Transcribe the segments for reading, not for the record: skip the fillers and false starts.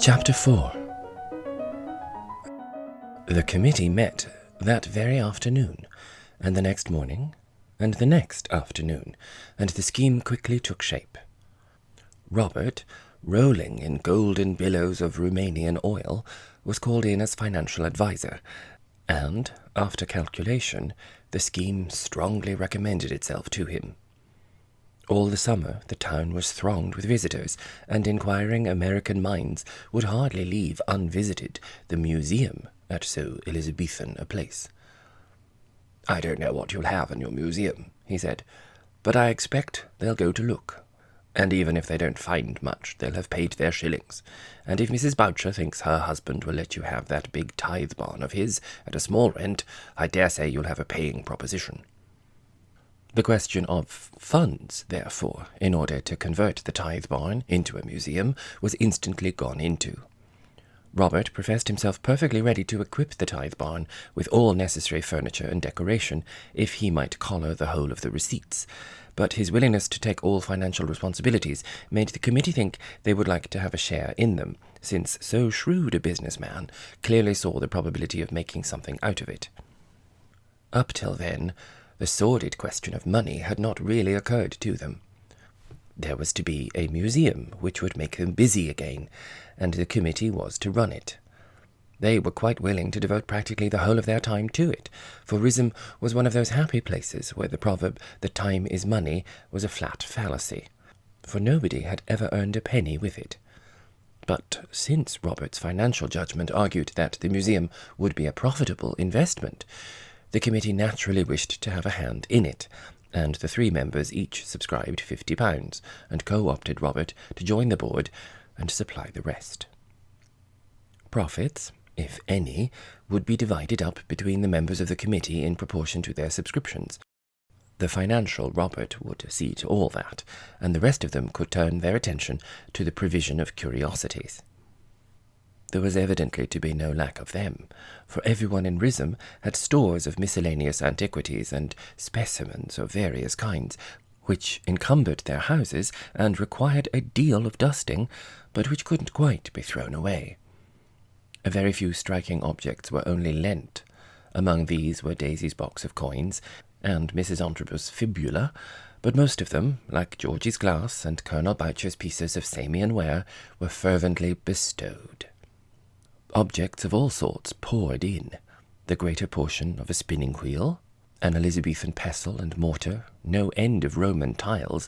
Chapter 4. The committee met that very afternoon, and the next morning, and the next afternoon, and the scheme quickly took shape. Robert, rolling in golden billows of Romanian oil, was called in as financial adviser, and, after calculation, the scheme strongly recommended itself to him. All the summer the town was thronged with visitors, and inquiring American minds would hardly leave unvisited the museum at so Elizabethan a place. "I don't know what you'll have in your museum," he said, "but I expect they'll go to look. And even if they don't find much, they'll have paid their shillings. And if Mrs. Boucher thinks her husband will let you have that big tithe barn of his at a small rent, I dare say you'll have a paying proposition." The question of funds, therefore, in order to convert the tithe barn into a museum, was instantly gone into. Robert professed himself perfectly ready to equip the tithe barn with all necessary furniture and decoration, if he might collar the whole of the receipts, but his willingness to take all financial responsibilities made the committee think they would like to have a share in them, since so shrewd a businessman clearly saw the probability of making something out of it. Up till then, the sordid question of money had not really occurred to them. There was to be a museum which would make them busy again, and the committee was to run it. They were quite willing to devote practically the whole of their time to it, for Rysm was one of those happy places where the proverb that time is money was a flat fallacy, for nobody had ever earned a penny with it. But since Robert's financial judgment argued that the museum would be a profitable investment, the committee naturally wished to have a hand in it, and the 3 members each subscribed £50, and co-opted Robert to join the board and supply the rest. Profits, if any, would be divided up between the members of the committee in proportion to their subscriptions. The financial Robert would see to all that, and the rest of them could turn their attention to the provision of curiosities. There was evidently to be no lack of them, for everyone in Rysm had stores of miscellaneous antiquities and specimens of various kinds, which encumbered their houses and required a deal of dusting, but which couldn't quite be thrown away. A very few striking objects were only lent. Among these were Daisy's box of coins and Mrs. Ontribus' fibula, but most of them, like Georgie's glass and Colonel Boucher's pieces of Samian ware, were fervently bestowed. Objects of all sorts poured in, the greater portion of a spinning wheel, an Elizabethan pestle and mortar, no end of Roman tiles,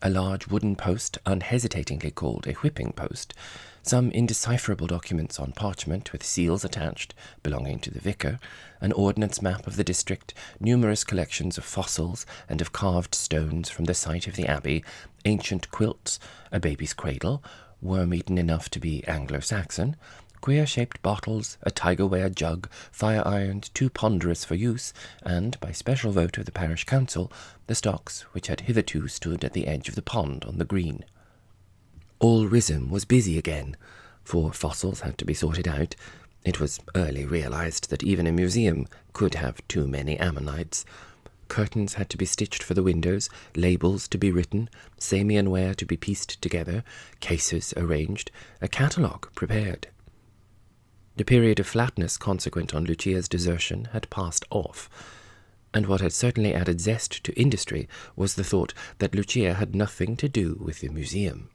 a large wooden post unhesitatingly called a whipping post, some indecipherable documents on parchment with seals attached, belonging to the vicar, an ordnance map of the district, numerous collections of fossils and of carved stones from the site of the abbey, ancient quilts, a baby's cradle, worm-eaten enough to be Anglo-Saxon, queer-shaped bottles, a tiger-ware jug, fire-irons too ponderous for use, and, by special vote of the parish council, the stocks which had hitherto stood at the edge of the pond on the green. All Rysm was busy again, for fossils had to be sorted out. It was early realized that even a museum could have too many ammonites. Curtains had to be stitched for the windows, labels to be written, Samian ware to be pieced together, cases arranged, a catalogue prepared. The period of flatness consequent on Lucia's desertion had passed off, and what had certainly added zest to industry was the thought that Lucia had nothing to do with the museum.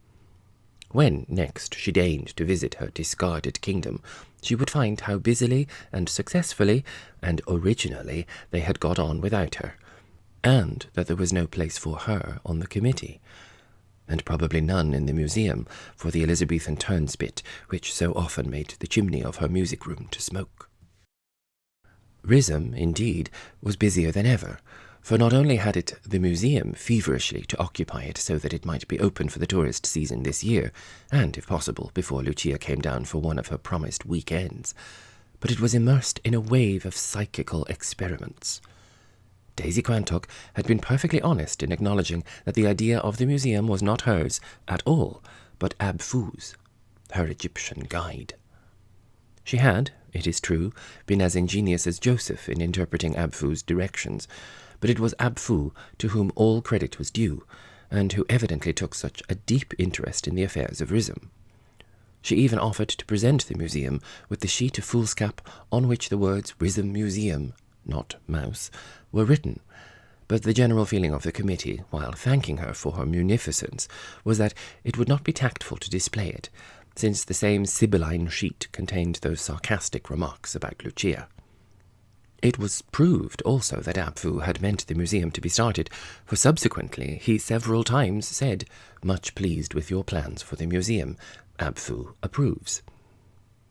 When next she deigned to visit her discarded kingdom, she would find how busily and successfully and originally they had got on without her, and that there was no place for her on the committee, and probably none in the museum for the Elizabethan turnspit which so often made the chimney of her music-room to smoke. Rysm, indeed, was busier than ever, for not only had it the museum feverishly to occupy it so that it might be open for the tourist season this year, and, if possible, before Lucia came down for one of her promised weekends, but it was immersed in a wave of psychical experiments. Daisy Quantock had been perfectly honest in acknowledging that the idea of the museum was not hers at all, but Ab Foo's, her Egyptian guide. She had, it is true, been as ingenious as Joseph in interpreting Ab Foo's directions, but it was Ab Foo to whom all credit was due, and who evidently took such a deep interest in the affairs of Rysm. She even offered to present the museum with the sheet of foolscap on which the words Rhythm Museum, not mouse, were written. But the general feeling of the committee, while thanking her for her munificence, was that it would not be tactful to display it, since the same sibylline sheet contained those sarcastic remarks about Lucia. It was proved also that Abfu had meant the museum to be started, for subsequently he several times said, "Much pleased with your plans for the museum. Abfu approves."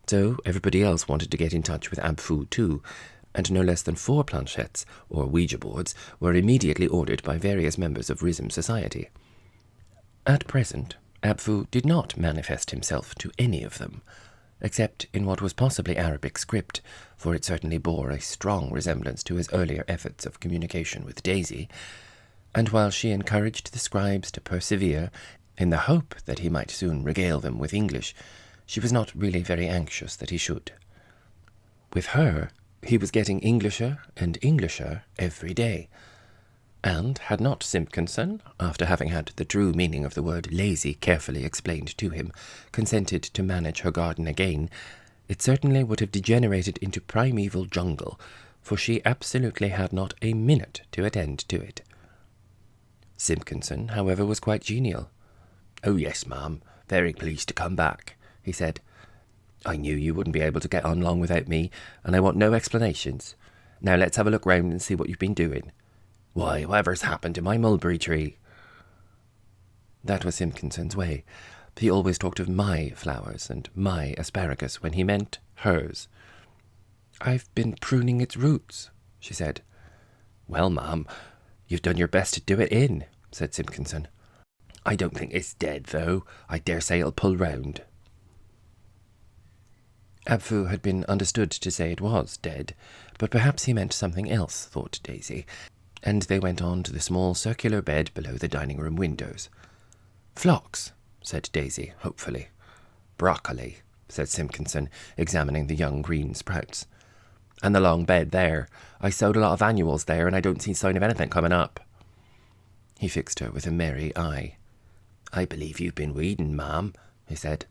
So everybody else wanted to get in touch with Abfu too, and no less than 4 planchettes, or Ouija boards, were immediately ordered by various members of Rhythm Society. At present, Abfu did not manifest himself to any of them, except in what was possibly Arabic script, for it certainly bore a strong resemblance to his earlier efforts of communication with Daisy, and while she encouraged the scribes to persevere in the hope that he might soon regale them with English, she was not really very anxious that he should. With her, he was getting Englisher and Englisher every day, and had not Simpkinson, after having had the true meaning of the word lazy carefully explained to him, consented to manage her garden again, it certainly would have degenerated into primeval jungle, for she absolutely had not a minute to attend to it. Simpkinson, however, was quite genial. "Oh yes, ma'am, very pleased to come back," he said. "I knew you wouldn't be able to get on long without me, and I want no explanations. Now let's have a look round and see what you've been doing. Why, whatever's happened to my mulberry tree?" That was Simpkinson's way. He always talked of my flowers and my asparagus when he meant hers. "I've been pruning its roots," she said. "Well, ma'am, you've done your best to do it in," said Simpkinson. "I don't think it's dead, though. I dare say it'll pull round." Abfu had been understood to say it was dead, but perhaps he meant something else, thought Daisy, and they went on to the small circular bed below the dining-room windows. "Phlox," said Daisy, hopefully. "Broccoli," said Simpkinson, examining the young green sprouts. "And the long bed there. I sowed a lot of annuals there, and I don't see sign of anything coming up." He fixed her with a merry eye. "I believe you've been weeding, ma'am," he said.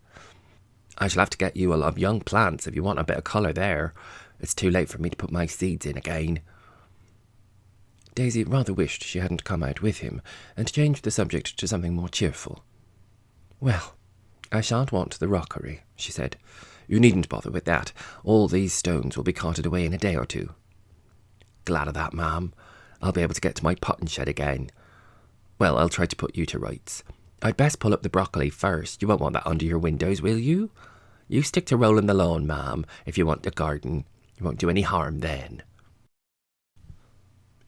"I shall have to get you a lot of young plants if you want a bit of colour there. It's too late for me to put my seeds in again." Daisy rather wished she hadn't come out with him, and changed the subject to something more cheerful. "Well, I shan't want the rockery," she said. "You needn't bother with that. All these stones will be carted away in a day or 2. "Glad of that, ma'am. I'll be able to get to my potting shed again. Well, I'll try to put you to rights. I'd best pull up the broccoli first. You won't want that under your windows, will you? You stick to rolling the lawn, ma'am, if you want the garden. You won't do any harm then."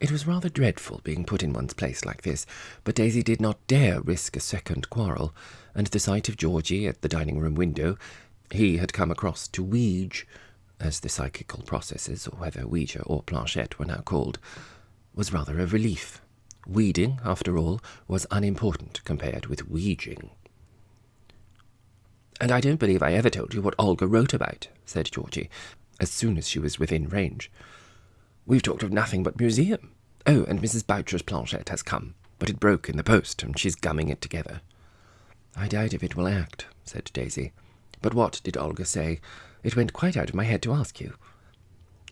It was rather dreadful being put in one's place like this, but Daisy did not dare risk a second quarrel, and the sight of Georgie at the dining-room window — he had come across to Ouija, as the psychical processes, or whether Ouija or planchette were now called — was rather a relief. Weeding, after all, was unimportant compared with Ouijing. "And I don't believe I ever told you what Olga wrote about," said Georgie, as soon as she was within range. "We've talked of nothing but museum. Oh, and Mrs. Boucher's planchette has come, but it broke in the post, and she's gumming it together." "I doubt if it will act," said Daisy. "But what did Olga say? It went quite out of my head to ask you."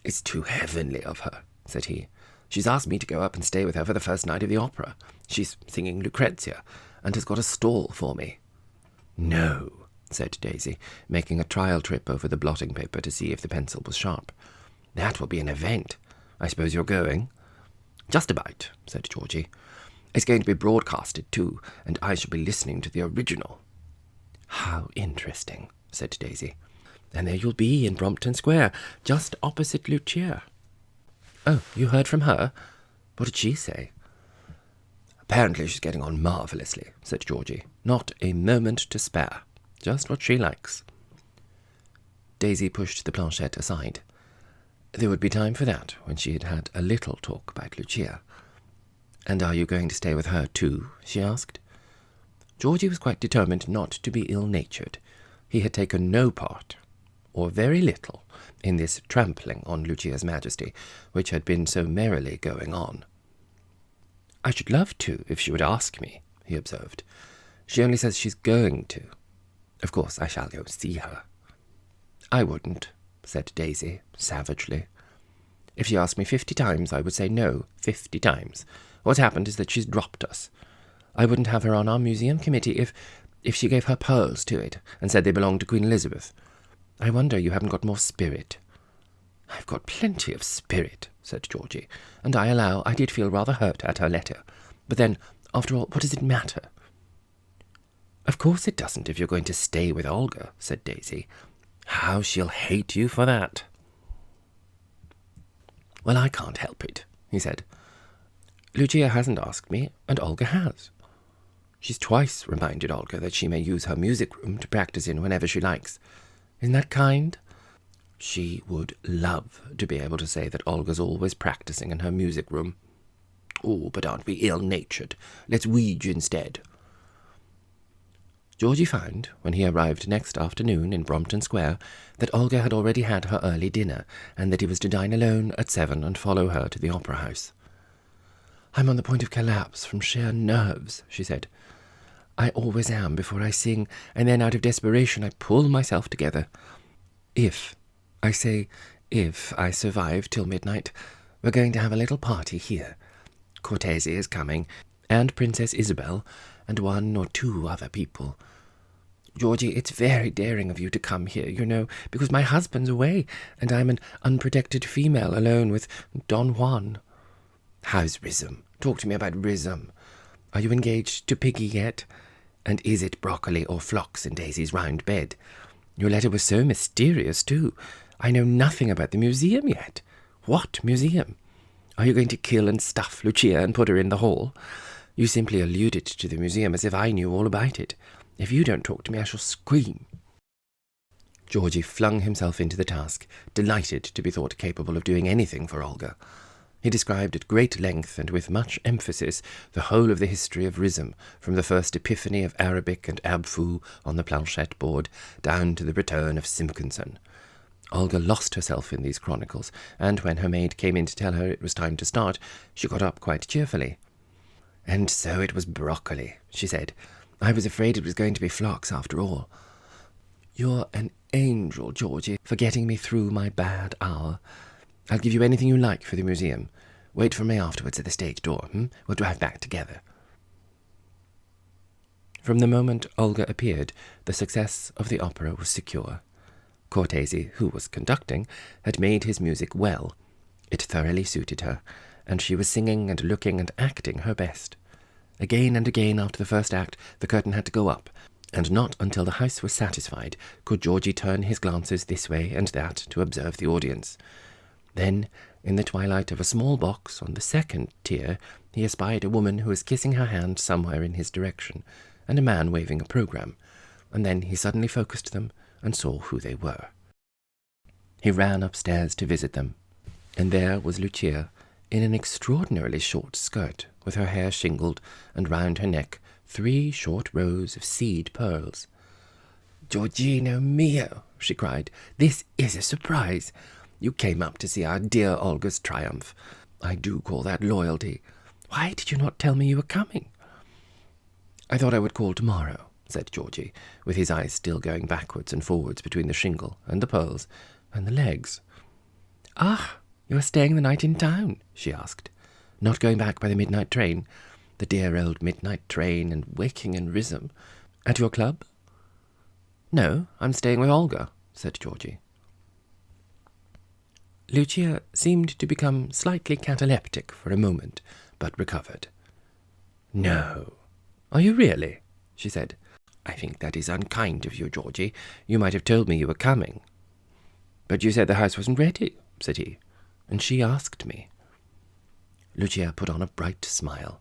"It's too heavenly of her," said he. "She's asked me to go up and stay with her for the first night of the opera. She's singing Lucrezia, and has got a stall for me." "No," said Daisy, making a trial trip over the blotting paper to see if the pencil was sharp. "That will be an event. I suppose you're going?" "Just about," said Georgie. "It's going to be broadcasted, too, and I shall be listening to the original." "How interesting," said Daisy. "And there you'll be in Brompton Square, just opposite Lucia." "Oh, you heard from her? What did she say?" "Apparently she's getting on marvellously," said Georgie. "Not a moment to spare. Just what she likes." Daisy pushed the planchette aside. There would be time for that when she had had a little talk about Lucia. "And are you going to stay with her too?" she asked. Georgie was quite determined not to be ill-natured. He had taken no part, or very little, in this trampling on Lucia's majesty, which had been so merrily going on. "I should love to, if she would ask me," he observed. "She only says she's going to." Of course I shall go see her." "I wouldn't," said Daisy, savagely. "If she asked me 50 times, I would say no 50 times. What's happened is that she's dropped us. I wouldn't have her on our museum committee if she gave her pearls to it and said they belonged to Queen Elizabeth. I wonder you haven't got more spirit." "I've got plenty of spirit," said Georgie, "and I allow I did feel rather hurt at her letter. But then, after all, what does it matter?" "Of course it doesn't if you're going to stay with Olga," said Daisy. "How she'll hate you for that." "Well, I can't help it," he said. "Lucia hasn't asked me, and Olga has. She's twice reminded Olga that she may use her music room to practice in whenever she likes. Isn't that kind? She would love to be able to say that Olga's always practicing in her music room. Oh, but aren't we ill-natured? Let's Ouija instead." Georgie found, when he arrived next afternoon in Brompton Square, that Olga had already had her early dinner, and that he was to dine alone at 7 and follow her to the opera house. "I'm on the point of collapse from sheer nerves," she said. "I always am before I sing, and then out of desperation I pull myself together. If I survive till midnight, we're going to have a little party here. Cortese is coming, and Princess Isabel, and 1 or 2 other people. Georgie, it's very daring of you to come here, you know, because my husband's away, and I'm an unprotected female alone with Don Juan. How's Rhythm? Talk to me about Rhythm. Are you engaged to Piggy yet? And is it broccoli or phlox in Daisy's round bed? Your letter was so mysterious, too. I know nothing about the museum yet. What museum? Are you going to kill and stuff Lucia and put her in the hall? You simply alluded to the museum as if I knew all about it. If you don't talk to me, I shall scream." Georgie flung himself into the task, delighted to be thought capable of doing anything for Olga. He described at great length and with much emphasis the whole of the history of Rhythm, from the first epiphany of Arabic and Abfu on the planchette board, down to the return of Simpkinson. Olga lost herself in these chronicles, and when her maid came in to tell her it was time to start, she got up quite cheerfully. "And so it was broccoli," she said. "I was afraid it was going to be phlox after all. You're an angel, Georgie, for getting me through my bad hour. I'll give you anything you like for the museum. Wait for me afterwards at the stage door. We'll drive back together." From the moment Olga appeared, the success of the opera was secure. Cortese, who was conducting, had made his music well. It thoroughly suited her, and she was singing and looking and acting her best. Again and again after the first act, the curtain had to go up, and not until the house was satisfied could Georgie turn his glances this way and that to observe the audience. Then, in the twilight of a small box on the second tier, he espied a woman who was kissing her hand somewhere in his direction, and a man waving a programme, and then he suddenly focused them and saw who they were. He ran upstairs to visit them, and there was Lucia, in an extraordinarily short skirt, with her hair shingled, and round her neck 3 short rows of seed pearls. "Giorgino mio," she cried, "this is a surprise. You came up to see our dear Olga's triumph. I do call that loyalty. Why did you not tell me you were coming?" "I thought I would call tomorrow," said Georgie, with his eyes still going backwards and forwards between the shingle and the pearls and the legs. "Ah, you are staying the night in town?" she asked. "Not going back by the midnight train? The dear old midnight train, and waking in Rhythm. At your club?" "No, I'm staying with Olga," said Georgie. Lucia seemed to become slightly cataleptic for a moment, but recovered. "No. Are you really?" she said. "I think that is unkind of you, Georgie. You might have told me you were coming." "But you said the house wasn't ready," said he, "and she asked me." Lucia put on a bright smile.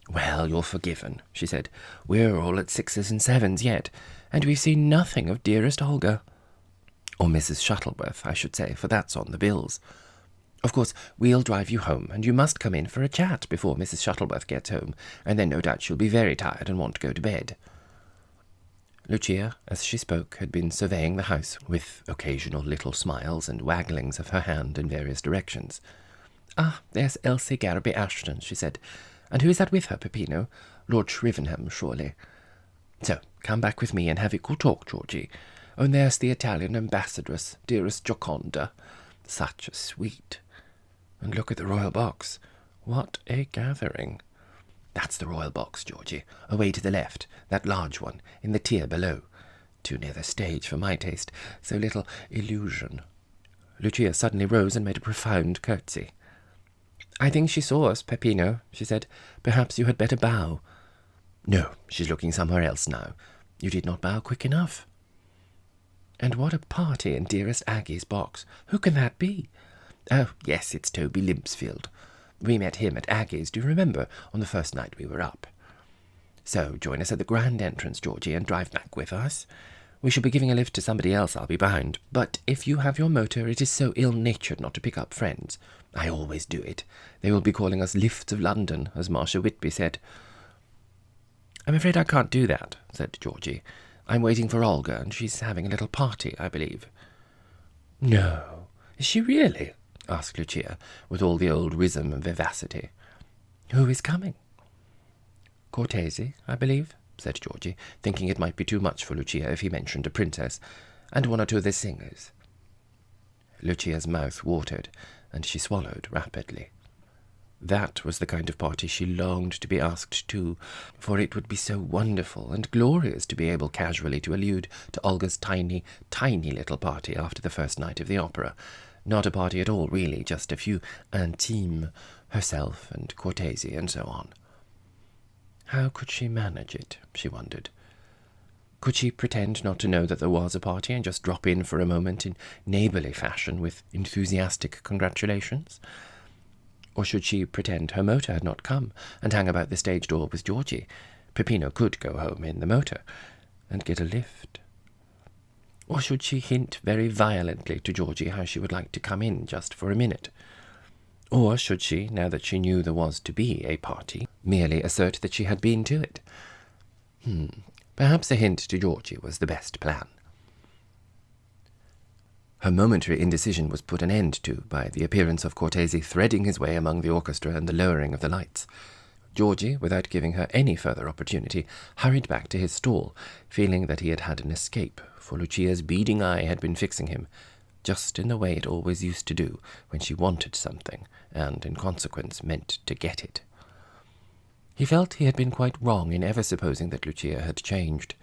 "Well, you're forgiven," she said. "We're all at 6s and 7s yet, and we've seen nothing of dearest Olga. Or Mrs. Shuttleworth, I should say, for that's on the bills. Of course, we'll drive you home, and you must come in for a chat before Mrs. Shuttleworth gets home, and then no doubt she'll be very tired and want to go to bed." Lucia, as she spoke, had been surveying the house, with occasional little smiles and wagglings of her hand in various directions. "Ah, there's Elsie Garby Ashton," she said. "And who is that with her, Peppino? Lord Shrivenham, surely." So, come back with me and have equal talk, Georgie. Oh, and there's the Italian ambassadress, dearest Gioconda. Such a sweet. And look at the royal box. What a gathering. That's the royal box, Georgie, away to the left, that large one, in the tier below. Too near the stage for my taste, so little illusion. Lucia suddenly rose and made a profound curtsy. I think she saw us, Peppino, she said. Perhaps you had better bow. No, she's looking somewhere else now. You did not bow quick enough. And what a party in dearest Aggie's box. Who can that be? Oh, yes, it's Toby Limpsfield. We met him at Aggie's, do you remember, on the first night we were up. So join us at the grand entrance, Georgie, and drive back with us. We shall be giving a lift to somebody else, I'll be bound. But if you have your motor, it is so ill-natured not to pick up friends. I always do it. They will be calling us Lifts of London, as Marcia Whitby said. I'm afraid I can't do that, said Georgie. I'm waiting for Olga, and she's having a little party, I believe. No, is she really? Asked Lucia, with all the old wisdom and vivacity. Who is coming? Cortese, I believe, said Georgie, thinking it might be too much for Lucia if he mentioned a princess, and one or two of the singers. Lucia's mouth watered, and she swallowed rapidly. That was the kind of party she longed to be asked to, for it would be so wonderful and glorious to be able casually to allude to Olga's tiny, tiny little party after the first night of the opera. Not a party at all, really, just a few intimes, herself and Cortese and so on. How could she manage it, she wondered. Could she pretend not to know that there was a party and just drop in for a moment in neighbourly fashion with enthusiastic congratulations? Or should she pretend her motor had not come and hang about the stage door with Georgie? Peppino could go home in the motor and get a lift. Or should she hint very violently to Georgie how she would like to come in just for a minute? Or should she, now that she knew there was to be a party, merely assert that she had been to it? Perhaps a hint to Georgie was the best plan. Her momentary indecision was put an end to by the appearance of Cortese threading his way among the orchestra and the lowering of the lights. Georgie, without giving her any further opportunity, hurried back to his stall, feeling that he had had an escape, for Lucia's beading eye had been fixing him, just in the way it always used to do when she wanted something, and, in consequence, meant to get it. He felt he had been quite wrong in ever supposing that Lucia had changed.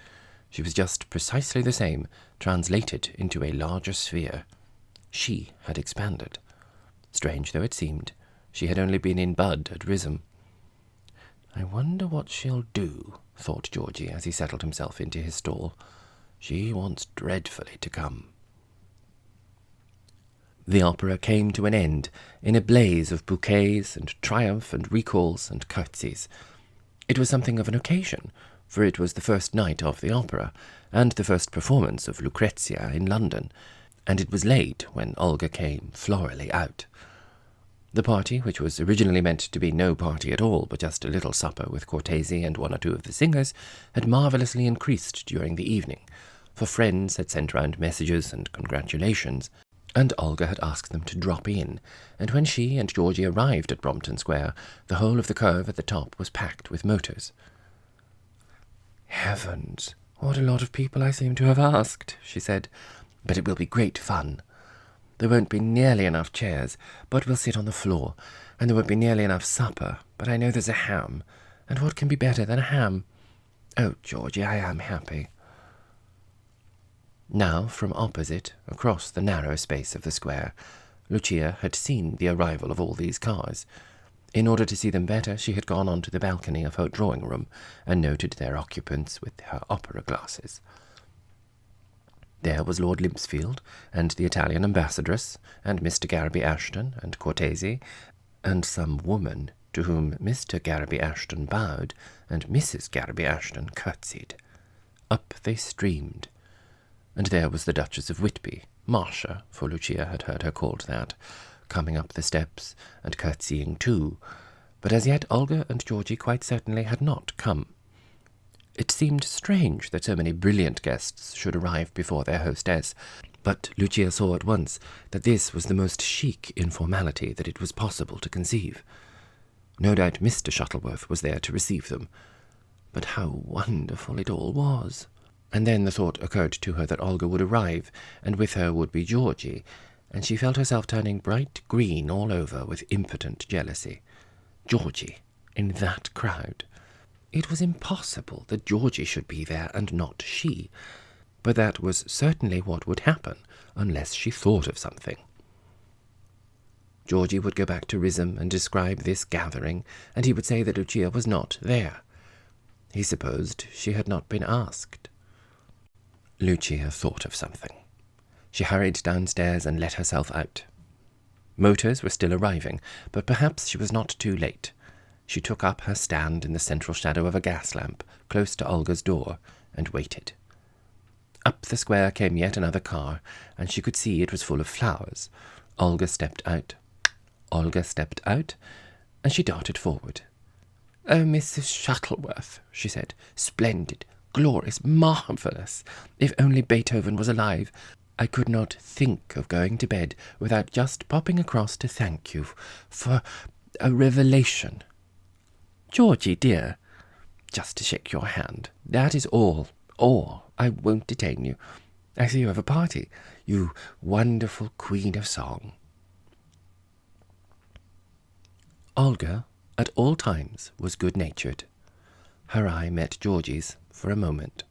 She was just precisely the same, translated into a larger sphere. She had expanded. Strange though it seemed, she had only been in bud at Rhythm. I wonder what she'll do, thought Georgie as he settled himself into his stall. She wants dreadfully to come. The opera came to an end in a blaze of bouquets and triumph and recalls and curtsies. It was something of an occasion, for it was the first night of the opera, and the first performance of Lucrezia in London, and it was late when Olga came florally out. The party, which was originally meant to be no party at all, but just a little supper with Cortese and one or two of the singers, had marvellously increased during the evening, for friends had sent round messages and congratulations, and Olga had asked them to drop in, and when she and Georgie arrived at Brompton Square, the whole of the curve at the top was packed with motors. Heavens, what a lot of people I seem to have asked, she said, but it will be great fun. There won't be nearly enough chairs, but we'll sit on the floor, and there won't be nearly enough supper, but I know there's a ham, and what can be better than a ham? Oh, Georgie, I am happy. Now, from opposite, across the narrow space of the square, Lucia had seen the arrival of all these cars. In order to see them better, she had gone on to the balcony of her drawing-room and noted their occupants with her opera glasses. There was Lord Limpsfield, and the Italian ambassadress, and Mr. Garraby Ashton, and Cortese, and some woman to whom Mr. Garraby Ashton bowed, and Mrs. Garraby Ashton curtsied. Up they streamed. And there was the Duchess of Whitby, Marcia, for Lucia had heard her called that, coming up the steps and curtsying too, but as yet Olga and Georgie quite certainly had not come. It seemed strange that so many brilliant guests should arrive before their hostess, but Lucia saw at once that this was the most chic informality that it was possible to conceive. No doubt Mr. Shuttleworth was there to receive them, But how wonderful it all was! And then the thought occurred to her that Olga would arrive, and with her would be Georgie, and she felt herself turning bright green all over with impotent jealousy. Georgie, in that crowd! It was impossible that Georgie should be there and not she, but that was certainly what would happen unless she thought of something. Georgie would go back to Rhythm and describe this gathering, and he would say that Lucia was not there. He supposed she had not been asked. Lucia thought of something. She hurried downstairs and let herself out. Motors were still arriving, but perhaps she was not too late. She took up her stand in the central shadow of a gas lamp, close to Olga's door, and waited. Up the square came yet another car, and she could see it was full of flowers. Olga stepped out. Olga stepped out, and she darted forward. "Oh, Mrs. Shuttleworth," she said. "Splendid, glorious, marvellous! If only Beethoven was alive. I could not think of going to bed without just popping across to thank you for a revelation. Georgie, dear, just to shake your hand. That is all. I won't detain you. I see you have a party, you wonderful queen of song." Olga, at all times, was good-natured. Her eye met Georgie's for a moment.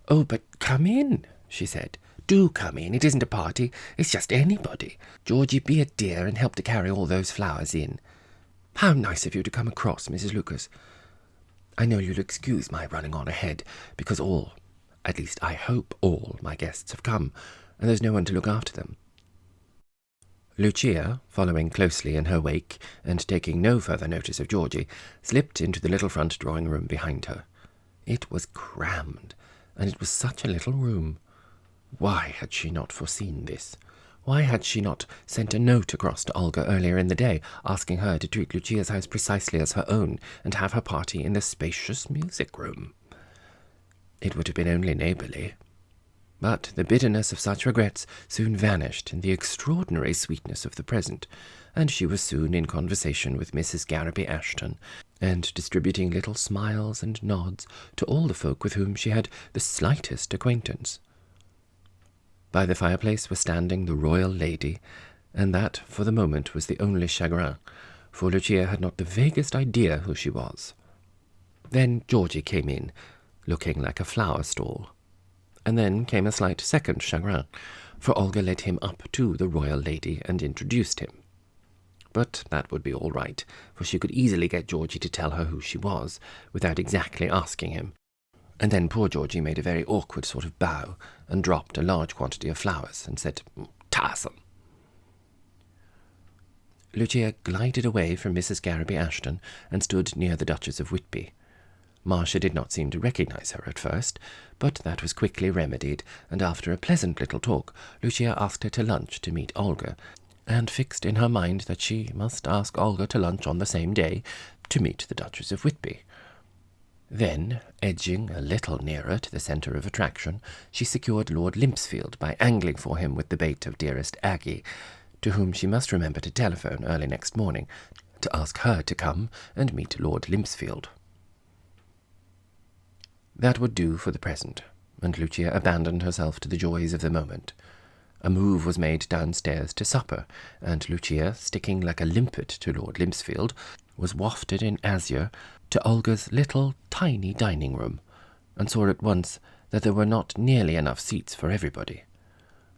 "Oh, but come in," she said. "Do come in. It isn't a party. It's just anybody. Georgie, be a dear and help to carry all those flowers in. How nice of you to come across, Mrs. Lucas. I know you'll excuse my running on ahead, because all, at least I hope all, my guests have come, and there's no one to look after them." Lucia, following closely in her wake, and taking no further notice of Georgie, slipped into the little front drawing-room behind her. It was crammed, and it was such a little room. Why had she not foreseen this? Why had she not sent a note across to Olga earlier in the day, asking her to treat Lucia's house precisely as her own, and have her party in the spacious music-room? It would have been only neighbourly. But the bitterness of such regrets soon vanished in the extraordinary sweetness of the present, and she was soon in conversation with Mrs. Garraby Ashton, and distributing little smiles and nods to all the folk with whom she had the slightest acquaintance. By the fireplace was standing the royal lady, and that, for the moment, was the only chagrin, for Lucia had not the vaguest idea who she was. Then Georgie came in, looking like a flower stall. And then came a slight second chagrin, for Olga led him up to the royal lady and introduced him. But that would be all right, for she could easily get Georgie to tell her who she was, without exactly asking him. And then poor Georgie made a very awkward sort of bow, and dropped a large quantity of flowers, and said, "Tiresome." Lucia glided away from Mrs. Garraby Ashton, and stood near the Duchess of Whitby. Marcia did not seem to recognise her at first, but that was quickly remedied, and after a pleasant little talk, Lucia asked her to lunch to meet Olga, and fixed in her mind that she must ask Olga to lunch on the same day to meet the Duchess of Whitby. Then, edging a little nearer to the centre of attraction, she secured Lord Limpsfield by angling for him with the bait of dearest Aggie, to whom she must remember to telephone early next morning, to ask her to come and meet Lord Limpsfield. That would do for the present, and Lucia abandoned herself to the joys of the moment. A move was made downstairs to supper, and Lucia, sticking like a limpet to Lord Limpsfield, was wafted in azure to Olga's little tiny dining-room, and saw at once that there were not nearly enough seats for everybody.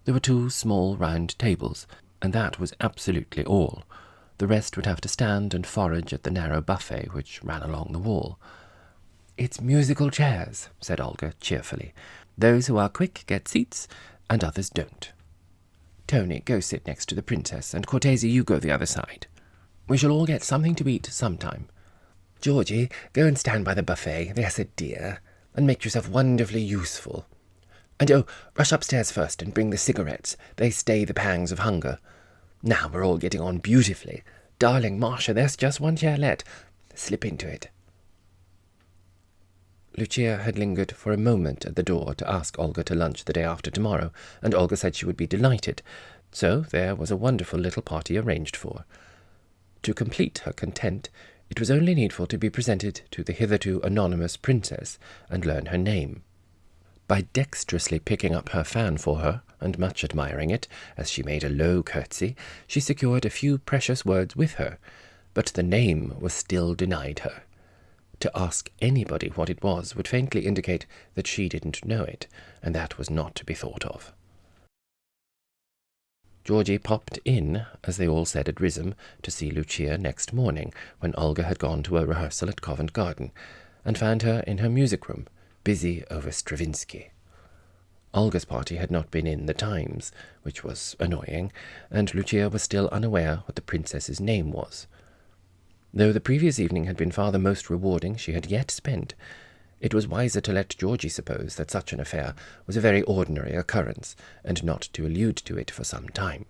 There were 2 small round tables, and that was absolutely all. The rest would have to stand and forage at the narrow buffet which ran along the wall. "It's musical chairs," said Olga cheerfully. "Those who are quick get seats, and others don't. Tony, go sit next to the princess, and Cortese, you go the other side. We shall all get something to eat sometime. Georgie, go and stand by the buffet, there's a dear, and make yourself wonderfully useful. And rush upstairs first and bring the cigarettes. They stay the pangs of hunger. Now we're all getting on beautifully. Darling Marcia, there's just one chair left. Slip into it." Lucia had lingered for a moment at the door to ask Olga to lunch the day after tomorrow, and Olga said she would be delighted, so there was a wonderful little party arranged for. To complete her content, It was only needful to be presented to the hitherto anonymous princess and learn her name. By dexterously picking up her fan for her, and much admiring it, as she made a low curtsy, she secured a few precious words with her, but the name was still denied her. To ask anybody what it was would faintly indicate that she didn't know it, and that was not to be thought of. Georgie popped in, as they all said at Rhythm, to see Lucia next morning, when Olga had gone to a rehearsal at Covent Garden, and found her in her music-room, busy over Stravinsky. Olga's party had not been in the Times, which was annoying, and Lucia was still unaware what the princess's name was. Though the previous evening had been far the most rewarding she had yet spent, it was wiser to let Georgie suppose that such an affair was a very ordinary occurrence, and not to allude to it for some time.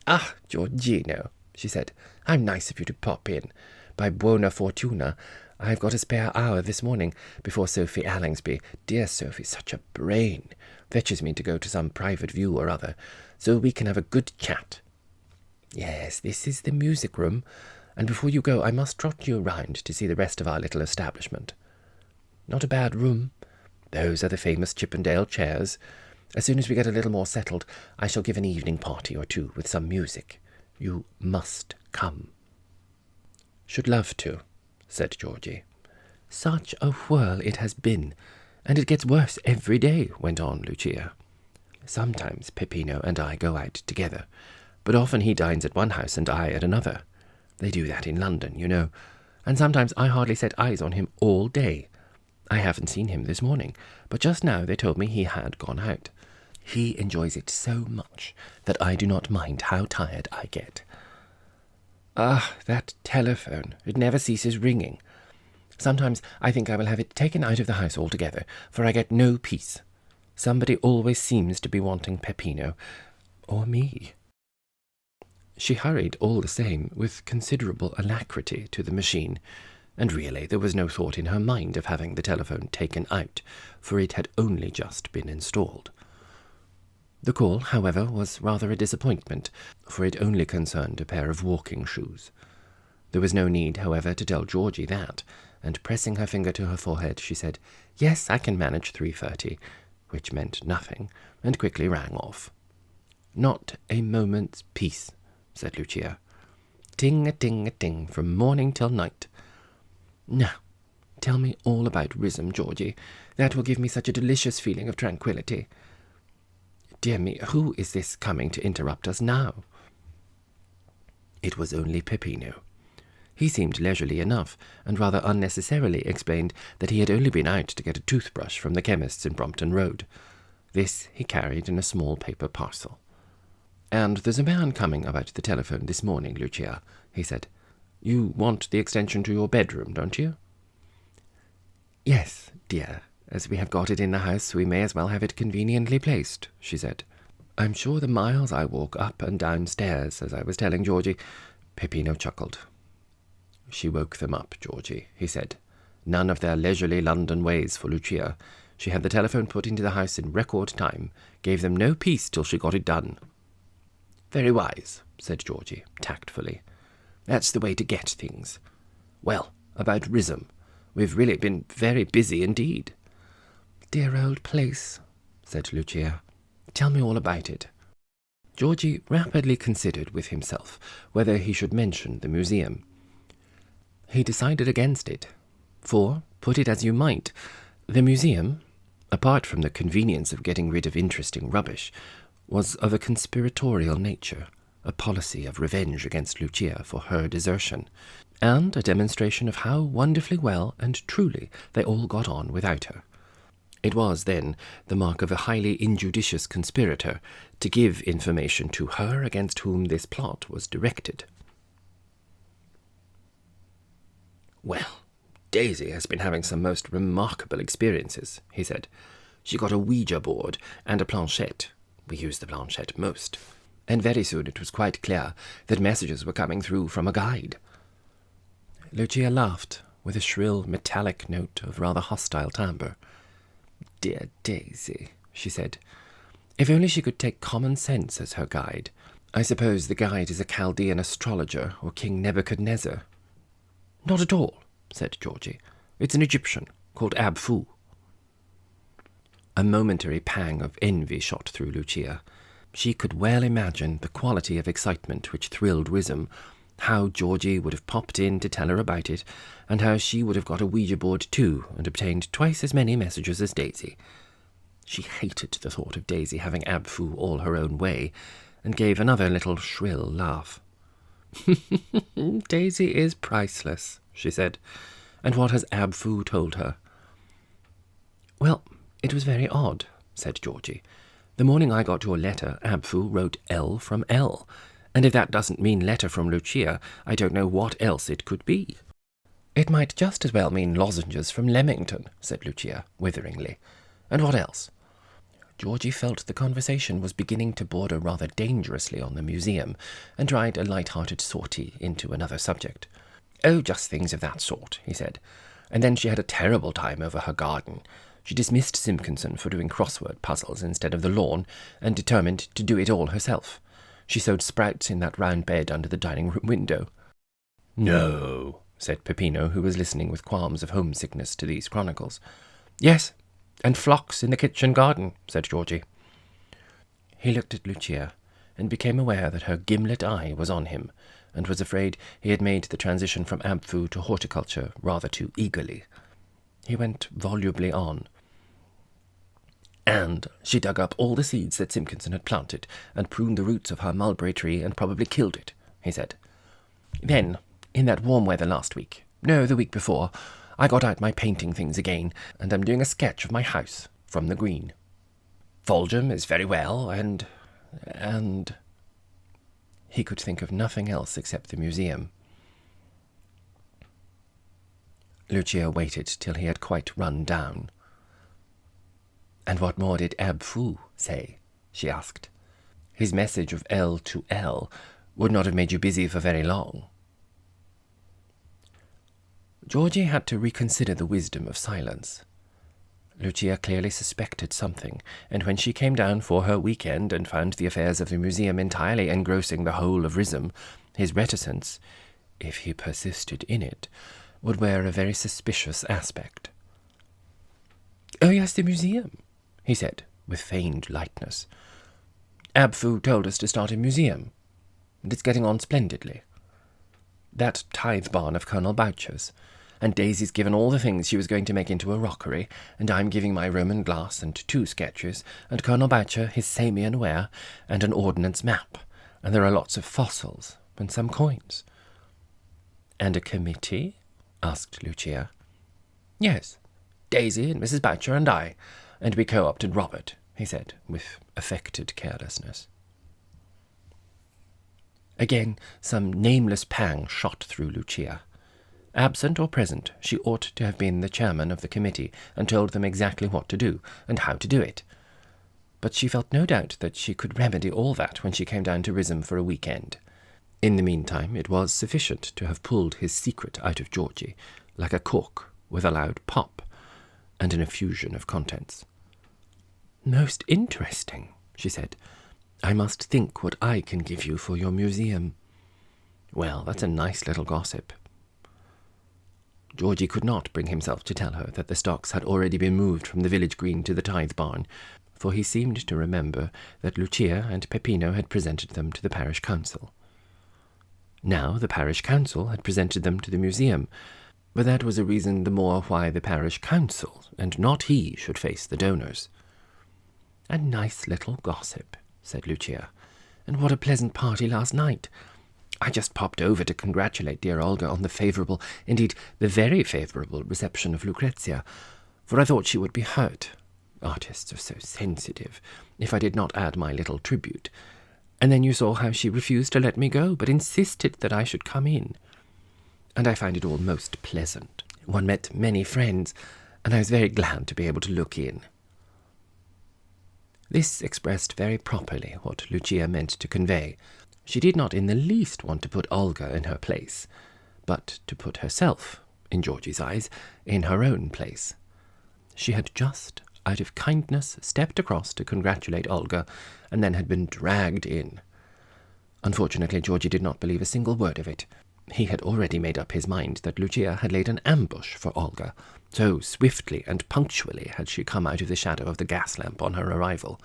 "Ah, Georgino," she said, "how nice of you to pop in. By buona fortuna, I've got a spare hour this morning before Sophie Allingsby. Dear Sophie, such a brain, fetches me to go to some private view or other, so we can have a good chat. Yes, this is the music-room, and before you go I must trot you round to see the rest of our little establishment. Not a bad room. Those are the famous Chippendale chairs. As soon as we get a little more settled, I shall give an evening party or two with some music. You must come." "Should love to," said Georgie. "Such a whirl it has been, and it gets worse every day," went on Lucia. "Sometimes Peppino and I go out together, but often he dines at one house and I at another. They do that in London, you know, and sometimes I hardly set eyes on him all day. I haven't seen him this morning, but just now they told me he had gone out. He enjoys it so much that I do not mind how tired I get. Ah, that telephone! It never ceases ringing. Sometimes I think I will have it taken out of the house altogether, for I get no peace. Somebody always seems to be wanting Peppino, or me." She hurried all the same with considerable alacrity to the machine, and really there was no thought in her mind of having the telephone taken out, for it had only just been installed. The call, however, was rather a disappointment, for it only concerned a pair of walking shoes. There was no need, however, to tell Georgie that, and pressing her finger to her forehead, she said, "Yes, I can manage 3:30, which meant nothing, and quickly rang off. "Not a moment's peace," said Lucia. "Ting-a-ting-a-ting from morning till night. Now, tell me all about Rhythm, Georgie. That will give me such a delicious feeling of tranquillity. Dear me, who is this coming to interrupt us now?" It was only Peppino. He seemed leisurely enough, and rather unnecessarily explained that he had only been out to get a toothbrush from the chemist's in Brompton Road. This he carried in a small paper parcel. "And there's a man coming about the telephone this morning, Lucia," he said. "You want the extension to your bedroom, don't you?" "Yes, dear. As we have got it in the house, we may as well have it conveniently placed," she said. "I'm sure the miles I walk up and downstairs, as I was telling Georgie—" Peppino chuckled. "She woke them up, Georgie," he said. "None of their leisurely London ways for Lucia. She had the telephone put into the house in record time, gave them no peace till she got it done." "Very wise," said Georgie, tactfully. "That's the way to get things. Well, about Rhythm. We've really been very busy indeed." "Dear old place," said Lucia. "Tell me all about it." Georgie rapidly considered with himself whether he should mention the museum. He decided against it, for, put it as you might, the museum, apart from the convenience of getting rid of interesting rubbish, was of a conspiratorial nature, a policy of revenge against Lucia for her desertion, and a demonstration of how wonderfully well and truly they all got on without her. It was, then, the mark of a highly injudicious conspirator to give information to her against whom this plot was directed. "Well, Daisy has been having some most remarkable experiences," he said. "She got a Ouija board and a planchette. We use the planchette most. And very soon it was quite clear that messages were coming through from a guide." Lucia laughed, with a shrill, metallic note of rather hostile timbre. "Dear Daisy," she said. "If only she could take common sense as her guide. I suppose the guide is a Chaldean astrologer or King Nebuchadnezzar." Not at all, said Georgie. It's an Egyptian, called Ab-Fu. A momentary pang of envy shot through Lucia. She could well imagine the quality of excitement which thrilled Wisdom, how Georgie would have popped in to tell her about it, and how she would have got a Ouija board too, and obtained twice as many messages as Daisy. She hated the thought of Daisy having Ab-Fu all her own way, and gave another little shrill laugh. Daisy is priceless, she said. And what has Ab-Fu told her? Well, it was very odd, said Georgie. The morning I got your letter, Ab-Fu wrote L from L, and if that doesn't mean letter from Lucia, I don't know what else it could be. It might just as well mean lozenges from Leamington, said Lucia, witheringly. And what else? Georgie felt the conversation was beginning to border rather dangerously on the museum, and tried a light-hearted sortie into another subject. Oh, just things of that sort, he said. And then she had a terrible time over her garden. She dismissed Simpkinson for doing crossword puzzles instead of the lawn, and determined to do it all herself. She sowed sprouts in that round bed under the dining-room window. No, said Peppino, who was listening with qualms of homesickness to these chronicles. Yes, and phlox in the kitchen garden, said Georgie. He looked at Lucia, and became aware that her gimlet eye was on him, and was afraid he had made the transition from Ab-Fu to horticulture rather too eagerly. He went volubly on. And she dug up all the seeds that Simpkinson had planted, and pruned the roots of her mulberry tree, and probably killed it, he said. Then, in that warm weather last week, no, the week before, I got out my painting things again, and am doing a sketch of my house from the green. Foljam is very well, and... He could think of nothing else except the museum. Lucia waited till he had quite run down. And what more did Ab-Fu say? She asked. His message of L to L would not have made you busy for very long. Georgie had to reconsider the wisdom of silence. Lucia clearly suspected something, and when she came down for her weekend and found the affairs of the museum entirely engrossing the whole of Rhythm, his reticence, if he persisted in it, would wear a very suspicious aspect. Oh, yes, the museum, he said, with feigned lightness. Ab-Fu told us to start a museum, and it's getting on splendidly. That tithe barn of Colonel Boucher's, and Daisy's given all the things she was going to make into a rockery, and I'm giving my Roman glass and 2 sketches, and Colonel Boucher his Samian ware, and an ordnance map, and there are lots of fossils, and some coins. And a committee? Asked Lucia. Yes, Daisy and Mrs. Boucher and I, and we co-opted Robert, he said, with affected carelessness. Again, some nameless pang shot through Lucia. Absent or present, she ought to have been the chairman of the committee, and told them exactly what to do, and how to do it. But she felt no doubt that she could remedy all that when she came down to Rhythm for a weekend. In the meantime, it was sufficient to have pulled his secret out of Georgie, like a cork with a loud pop, and an effusion of contents. Most interesting, she said. I must think what I can give you for your museum. Well, that's a nice little gossip. Georgie could not bring himself to tell her that the stocks had already been moved from the village green to the tithe barn, for he seemed to remember that Lucia and Peppino had presented them to the parish council. Now the parish council had presented them to the museum, but that was a reason the more why the parish council, and not he, should face the donors. A nice little gossip, said Lucia. And what a pleasant party last night. I just popped over to congratulate dear Olga on the favourable, indeed the very favourable reception of Lucrezia, for I thought she would be hurt. Artists are so sensitive, if I did not add my little tribute. And then you saw how she refused to let me go, but insisted that I should come in. And I find it all most pleasant. One met many friends, and I was very glad to be able to look in. This expressed very properly what Lucia meant to convey. She did not in the least want to put Olga in her place, but to put herself, in Georgie's eyes, in her own place. She had just, out of kindness, stepped across to congratulate Olga, and then had been dragged in. Unfortunately, Georgie did not believe a single word of it. He had already made up his mind that Lucia had laid an ambush for Olga, so swiftly and punctually had she come out of the shadow of the gas lamp on her arrival.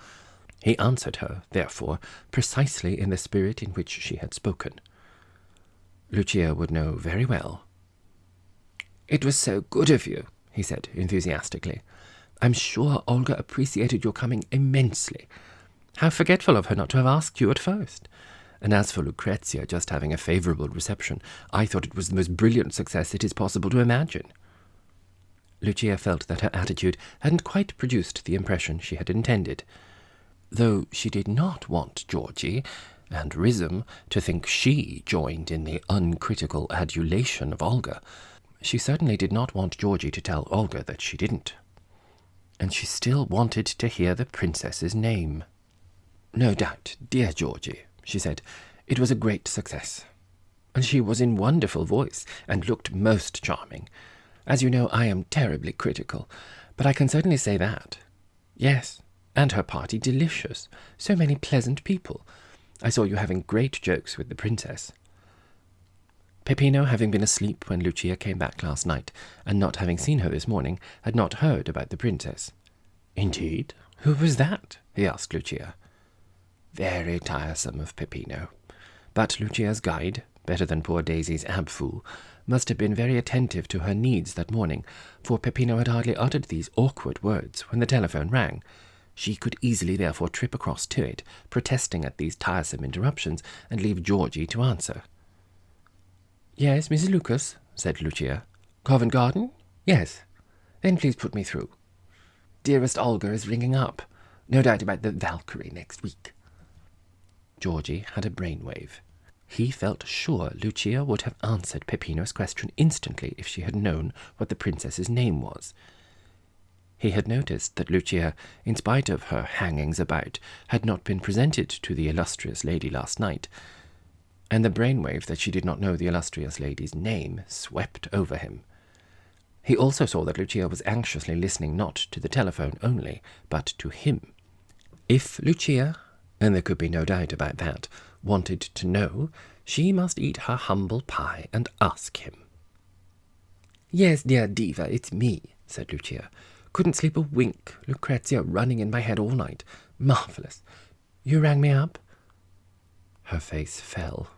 He answered her, therefore, precisely in the spirit in which she had spoken. Lucia would know very well. "It was so good of you," he said enthusiastically. "I'm sure Olga appreciated your coming immensely. How forgetful of her not to have asked you at first. And as for Lucrezia just having a favourable reception, I thought it was the most brilliant success it is possible to imagine." Lucia felt that her attitude hadn't quite produced the impression she had intended. Though she did not want Georgie and Rhizam to think she joined in the uncritical adulation of Olga, she certainly did not want Georgie to tell Olga that she didn't. And she still wanted to hear the princess's name. "No doubt, dear Georgie," she said, "it was a great success. And she was in wonderful voice, and looked most charming. As you know, I am terribly critical, but I can certainly say that. Yes, and her party delicious. So many pleasant people. I saw you having great jokes with the princess." Peppino, having been asleep when Lucia came back last night, and not having seen her this morning, had not heard about the princess. "Indeed? Who was that?" he asked Lucia. Very tiresome of Peppino. But Lucia's guide, better than poor Daisy's ab-fool, must have been very attentive to her needs that morning, for Peppino had hardly uttered these awkward words when the telephone rang. She could easily therefore trip across to it, protesting at these tiresome interruptions, and leave Georgie to answer. "Yes, Mrs. Lucas," said Lucia. "Covent Garden? Yes. Then please put me through. Dearest Olga is ringing up. No doubt about the Valkyrie next week." Georgie had a brainwave. He felt sure Lucia would have answered Peppino's question instantly if she had known what the princess's name was. He had noticed that Lucia, in spite of her hangings about, had not been presented to the illustrious lady last night, and the brainwave that she did not know the illustrious lady's name swept over him. He also saw that Lucia was anxiously listening not to the telephone only, but to him. If Lucia, and there could be no doubt about that, wanted to know, she must eat her humble pie and ask him. "Yes, dear diva, it's me," said Lucia. "Couldn't sleep a wink. Lucrezia running in my head all night. Marvellous. You rang me up?" Her face fell.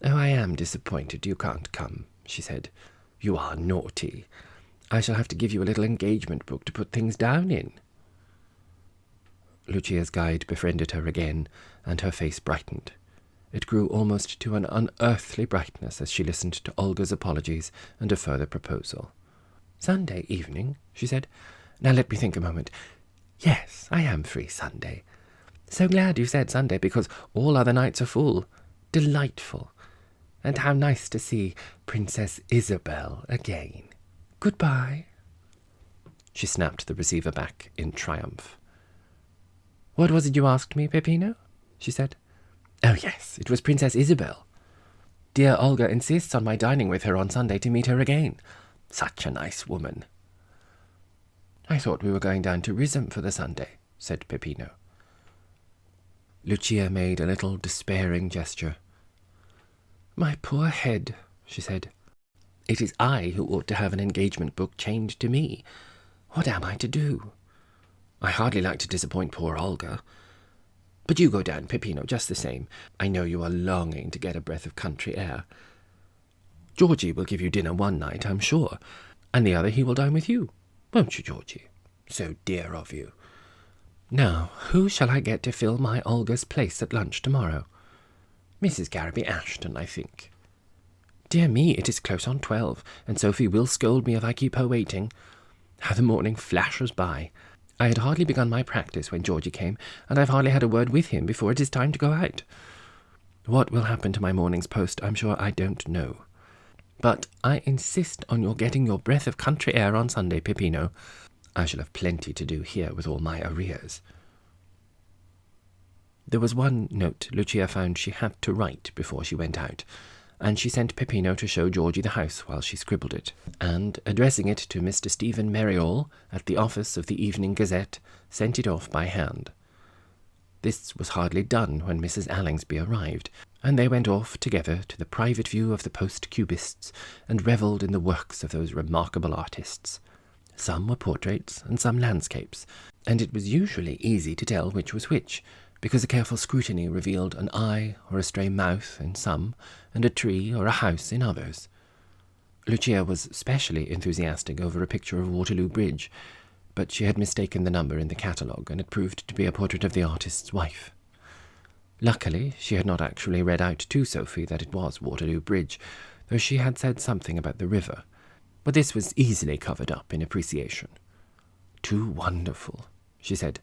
"Oh, I am disappointed you can't come," she said. "You are naughty. I shall have to give you a little engagement book to put things down in." Lucia's guide befriended her again, and her face brightened. It grew almost to an unearthly brightness as she listened to Olga's apologies and a further proposal. "Sunday evening?" she said. "Now let me think a moment. Yes, I am free Sunday. So glad you said Sunday, because all other nights are full. Delightful. And how nice to see Princess Isabel again. Goodbye." She snapped the receiver back in triumph. "What was it you asked me, Peppino?" she said. "Oh, yes, it was Princess Isabel. Dear Olga insists on my dining with her on Sunday to meet her again. Such a nice woman." "I thought we were going down to Rhizam for the Sunday," said Peppino. Lucia made a little despairing gesture. "My poor head," she said. "It is I who ought to have an engagement book chained to me. What am I to do? I hardly like to disappoint poor Olga. But you go down, Peppino, just the same. I know you are longing to get a breath of country air. Georgie will give you dinner one night, I'm sure, and the other he will dine with you. Won't you, Georgie? So dear of you. Now, who shall I get to fill my Olga's place at lunch tomorrow? Mrs. Garraby Ashton, I think. Dear me, it is close on 12, and Sophie will scold me if I keep her waiting. How the morning flashes by. I had hardly begun my practice when Georgie came, and I've hardly had a word with him before it is time to go out. What will happen to my morning's post, I'm sure I don't know. But I insist on your getting your breath of country air on Sunday, Peppino. I shall have plenty to do here with all my arrears." There was one note Lucia found she had to write before she went out, and she sent Peppino to show Georgie the house while she scribbled it, and, addressing it to Mr. Stephen Merriall at the office of the Evening Gazette, sent it off by hand. This was hardly done when Mrs. Allingsby arrived, and they went off together to the private view of the post-cubists and revelled in the works of those remarkable artists. Some were portraits and some landscapes, and it was usually easy to tell which was which, because a careful scrutiny revealed an eye or a stray mouth in some, and a tree or a house in others. Lucia was specially enthusiastic over a picture of Waterloo Bridge, but she had mistaken the number in the catalogue, and it proved to be a portrait of the artist's wife. Luckily, she had not actually read out to Sophie that it was Waterloo Bridge, though she had said something about the river, but this was easily covered up in appreciation. "Too wonderful," she said.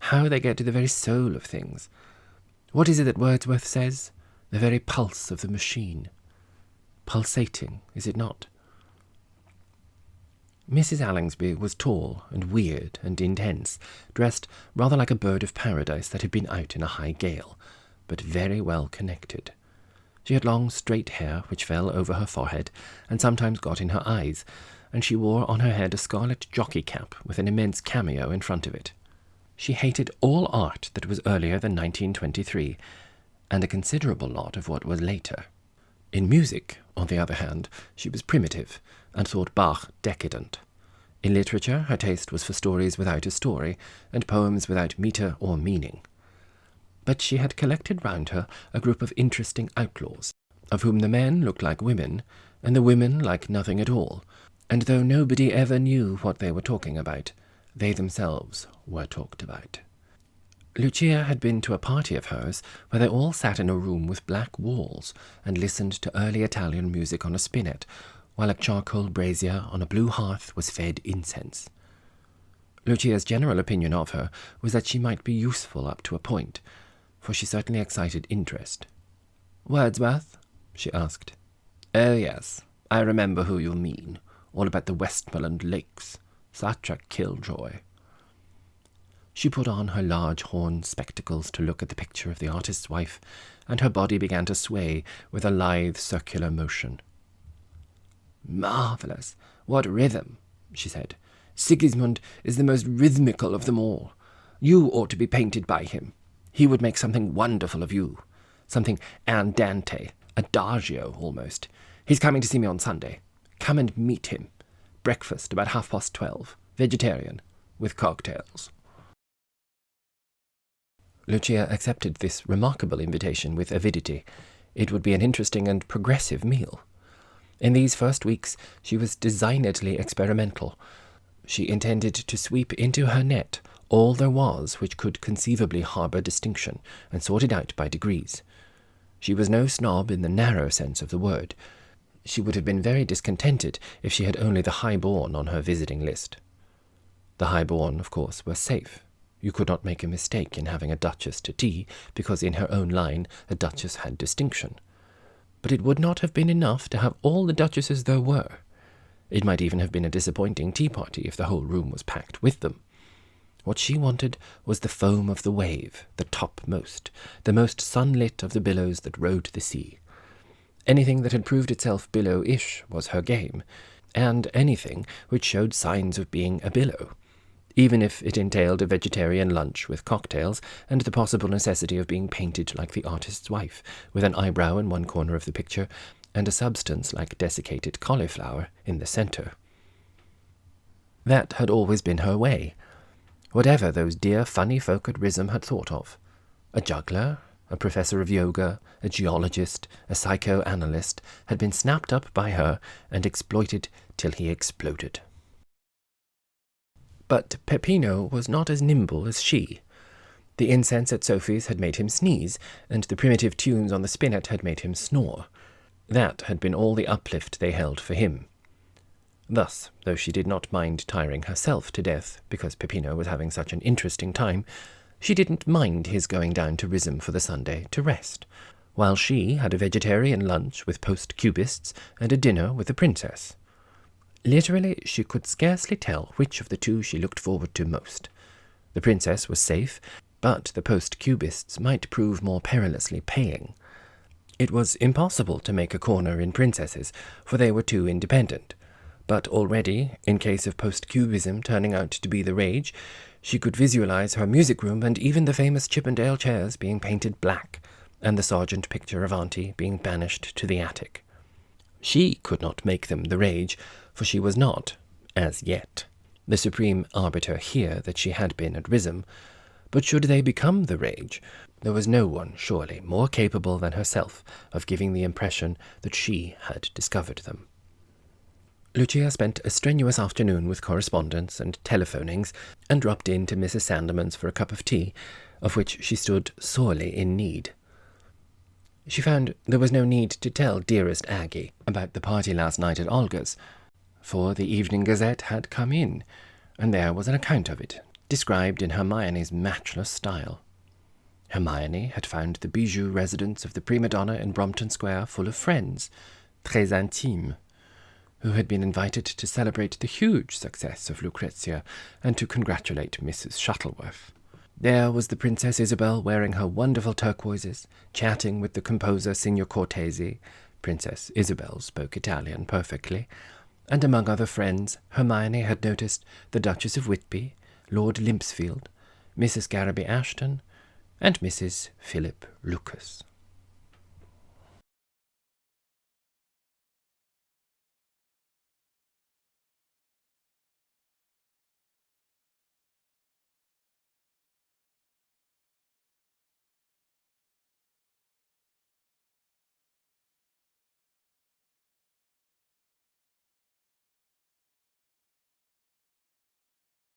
"How they get to the very soul of things. What is it that Wordsworth says? The very pulse of the machine. Pulsating, is it not?" Mrs. Allingsby was tall and weird and intense, dressed rather like a bird of paradise that had been out in a high gale, but very well connected. She had long straight hair which fell over her forehead and sometimes got in her eyes, and she wore on her head a scarlet jockey cap with an immense cameo in front of it. She hated all art that was earlier than 1923, and a considerable lot of what was later. In music, on the other hand, she was primitive, and thought Bach decadent. In literature, her taste was for stories without a story, and poems without metre or meaning. But she had collected round her a group of interesting outlaws, of whom the men looked like women, and the women like nothing at all, and though nobody ever knew what they were talking about, they themselves were talked about. Lucia had been to a party of hers where they all sat in a room with black walls and listened to early Italian music on a spinet, while a charcoal brazier on a blue hearth was fed incense. Lucia's general opinion of her was that she might be useful up to a point, for she certainly excited interest. "Wordsworth?" she asked. "Oh, yes, I remember who you mean. All about the Westmoreland Lakes. Such a killjoy." She put on her large horn spectacles to look at the picture of the artist's wife, and her body began to sway with a lithe circular motion. "Marvellous! What rhythm!" she said. "Sigismund is the most rhythmical of them all. You ought to be painted by him. He would make something wonderful of you. Something andante, adagio almost. He's coming to see me on Sunday. Come and meet him. Breakfast about 12:30. Vegetarian, with cocktails." Lucia accepted this remarkable invitation with avidity. It would be an interesting and progressive meal. In these first weeks she was designedly experimental. She intended to sweep into her net all there was which could conceivably harbour distinction, and sort it out by degrees. She was no snob in the narrow sense of the word. She would have been very discontented if she had only the high-born on her visiting list. The high-born, of course, were safe. You could not make a mistake in having a duchess to tea, because in her own line a duchess had distinction. But it would not have been enough to have all the duchesses there were. It might even have been a disappointing tea-party if the whole room was packed with them. What she wanted was the foam of the wave, the topmost, the most sunlit of the billows that rode the sea. Anything that had proved itself billow-ish was her game, and anything which showed signs of being a billow, even if it entailed a vegetarian lunch with cocktails and the possible necessity of being painted like the artist's wife, with an eyebrow in one corner of the picture and a substance like desiccated cauliflower in the centre. That had always been her way, whatever those dear funny folk at Rhythm had thought of. A juggler, a professor of yoga, a geologist, a psychoanalyst, had been snapped up by her and exploited till he exploded. But Peppino was not as nimble as she. The incense at Sophie's had made him sneeze, and the primitive tunes on the spinet had made him snore. That had been all the uplift they held for him. Thus, though she did not mind tiring herself to death, because Peppino was having such an interesting time, she didn't mind his going down to Rhythm for the Sunday to rest, while she had a vegetarian lunch with post-cubists and a dinner with the princess. Literally, she could scarcely tell which of the two she looked forward to most. The princess was safe, but the post-cubists might prove more perilously paying. It was impossible to make a corner in princesses, for they were too independent. But already, in case of post-cubism turning out to be the rage, she could visualize her music room and even the famous Chippendale chairs being painted black, and the sergeant picture of Auntie being banished to the attic. She could not make them the rage, for she was not, as yet, the supreme arbiter here that she had been at Rhythm, but should they become the rage, there was no one, surely, more capable than herself of giving the impression that she had discovered them. Lucia spent a strenuous afternoon with correspondence and telephonings, and dropped in to Mrs. Sandeman's for a cup of tea, of which she stood sorely in need. She found there was no need to tell dearest Aggie about the party last night at Olga's, for the Evening Gazette had come in, and there was an account of it, described in Hermione's matchless style. Hermione had found the bijou residence of the prima donna in Brompton Square full of friends, très intimes, who had been invited to celebrate the huge success of Lucrezia and to congratulate Mrs. Shuttleworth. There was the Princess Isabel wearing her wonderful turquoises, chatting with the composer Signor Cortesi. Princess Isabel spoke Italian perfectly, and among other friends Hermione had noticed the Duchess of Whitby, Lord Limpsfield, Mrs. Garraby Ashton, and Mrs. Philip Lucas.